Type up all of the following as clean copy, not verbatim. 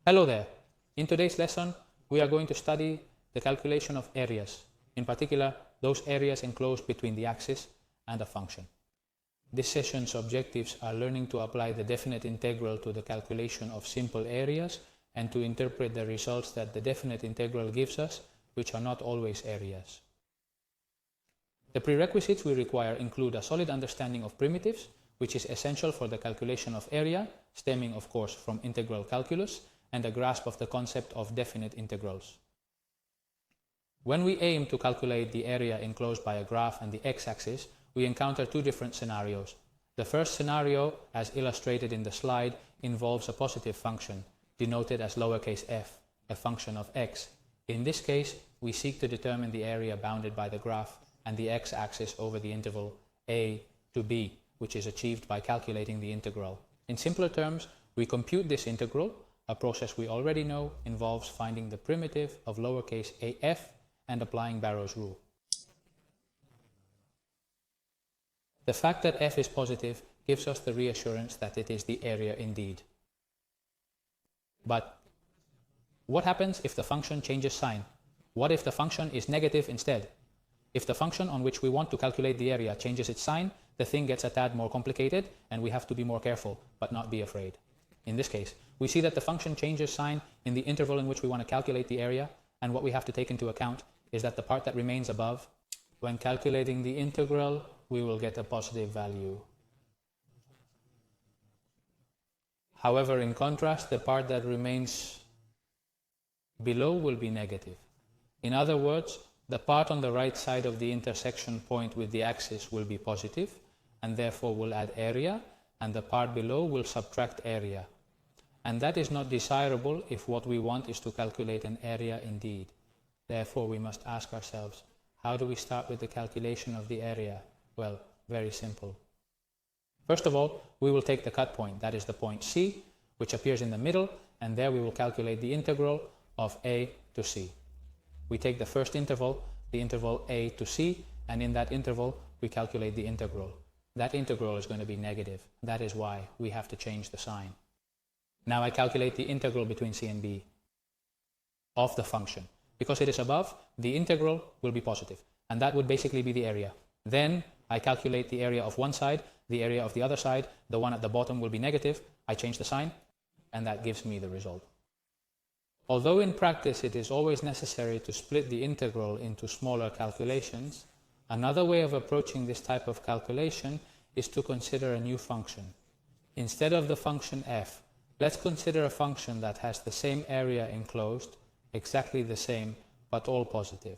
Hello there. In today's lesson, we are going to study the calculation of areas, in particular those areas enclosed between the axis and a function. This session's objectives are learning to apply the definite integral to the calculation of simple areas and to interpret the results that the definite integral gives us, which are not always areas. The prerequisites we require include a solid understanding of primitives, which is essential for the calculation of area, stemming of course from integral calculus, and a grasp of the concept of definite integrals. When we aim to calculate the area enclosed by a graph and the x-axis, we encounter two different scenarios. The first scenario, as illustrated in the slide, involves a positive function, denoted as lowercase f, a function of x. In this case, we seek to determine the area bounded by the graph and the x-axis over the interval a to b, which is achieved by calculating the integral. In simpler terms, we compute this integral. A process we already know involves finding the primitive of lowercase af and applying Barrow's rule. The fact that f is positive gives us the reassurance that it is the area indeed. But what happens if the function changes sign? What if the function is negative instead? If the function on which we want to calculate the area changes its sign, the thing gets a tad more complicated and we have to be more careful, but not be afraid. In this case, we see that the function changes sign in the interval in which we want to calculate the area, and what we have to take into account is that the part that remains above, when calculating the integral, we will get a positive value. However, in contrast, the part that remains below will be negative. In other words, the part on the right side of the intersection point with the axis will be positive, and therefore will add area, and the part below will subtract area. And that is not desirable if what we want is to calculate an area indeed. Therefore, we must ask ourselves, how do we start with the calculation of the area? Well, very simple. First of all, we will take the cut point, that is the point C, which appears in the middle, and there we will calculate the integral of a to c. We take the first interval, the interval a to c, and in that interval we calculate the integral. That integral is going to be negative. That is why we have to change the sign. Now I calculate the integral between c and b of the function. Because it is above, the integral will be positive, and that would basically be the area. Then I calculate the area of one side, the area of the other side, the one at the bottom will be negative, I change the sign, and that gives me the result. Although in practice it is always necessary to split the integral into smaller calculations, another way of approaching this type of calculation is to consider a new function. Instead of the function f, let's consider a function that has the same area enclosed, exactly the same, but all positive.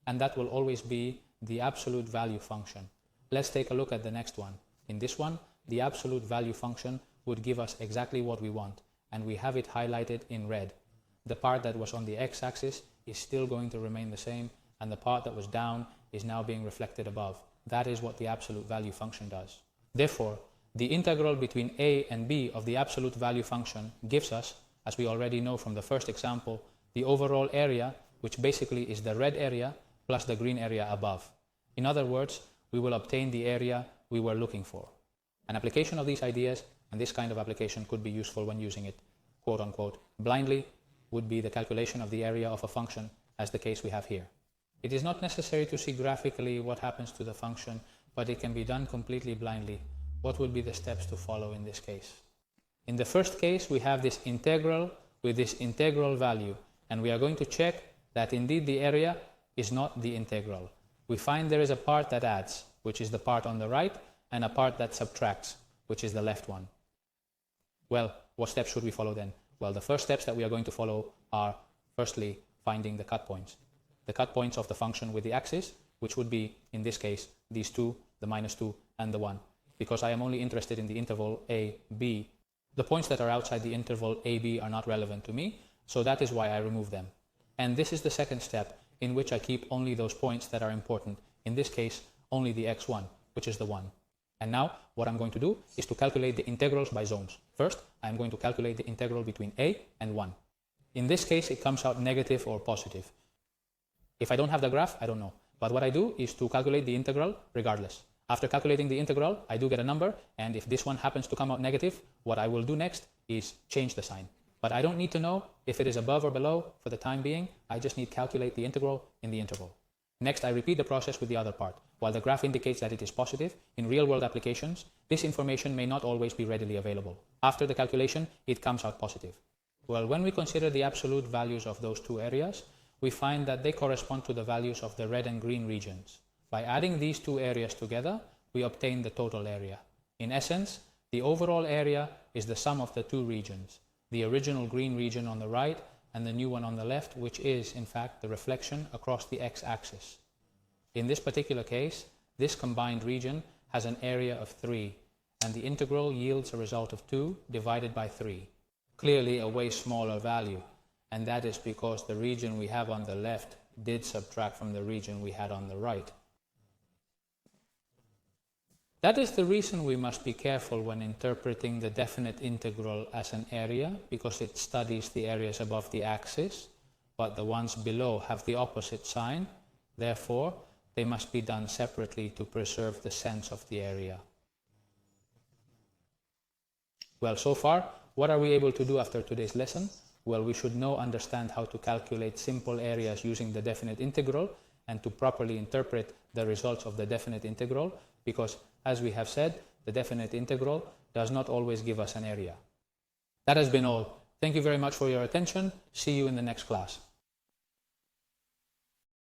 And that will always be the absolute value function. Let's take a look at the next one. In this one, the absolute value function would give us exactly what we want, and we have it highlighted in red. The part that was on the x-axis is still going to remain the same, and the part that was down is now being reflected above. That is what the absolute value function does. Therefore, the integral between a and b of the absolute value function gives us, as we already know from the first example, the overall area, which basically is the red area plus the green area above. In other words, we will obtain the area we were looking for. An application of these ideas, and this kind of application could be useful when using it, quote unquote, blindly, would be the calculation of the area of a function, as the case we have here. It is not necessary to see graphically what happens to the function, but it can be done completely blindly. What would be the steps to follow in this case? In the first case, we have this integral with this integral value, and we are going to check that indeed the area is not the integral. We find there is a part that adds, which is the part on the right, and a part that subtracts, which is the left one. Well, what steps should we follow then? Well, the first steps that we are going to follow are, firstly, finding the cut points. The cut points of the function with the axis, which would be, in this case, these two, the -2 and the 1. Because I am only interested in the interval a, b, the points that are outside the interval a, b are not relevant to me, so that is why I remove them. And this is the second step, in which I keep only those points that are important. In this case, only the x1, which is the 1. And now, what I'm going to do is to calculate the integrals by zones. First, I'm going to calculate the integral between a and 1. In this case, it comes out negative or positive. If I don't have the graph, I don't know. But what I do is to calculate the integral regardless. After calculating the integral, I do get a number, and if this one happens to come out negative, what I will do next is change the sign. But I don't need to know if it is above or below for the time being. I just need to calculate the integral in the interval. Next, I repeat the process with the other part. While the graph indicates that it is positive, in real-world applications, this information may not always be readily available. After the calculation, it comes out positive. Well, when we consider the absolute values of those two areas, we find that they correspond to the values of the red and green regions. By adding these two areas together, we obtain the total area. In essence, the overall area is the sum of the two regions, the original green region on the right and the new one on the left, which is, in fact, the reflection across the x-axis. In this particular case, this combined region has an area of 3, and the integral yields a result of 2 divided by 3. Clearly a way smaller value, and that is because the region we have on the left did subtract from the region we had on the right. That is the reason we must be careful when interpreting the definite integral as an area, because it studies the areas above the axis, but the ones below have the opposite sign. Therefore, they must be done separately to preserve the sense of the area. Well, so far, what are we able to do after today's lesson? Well, we should now understand how to calculate simple areas using the definite integral and to properly interpret the results of the definite integral, because, as we have said, the definite integral does not always give us an area. That has been all. Thank you very much for your attention. See you in the next class.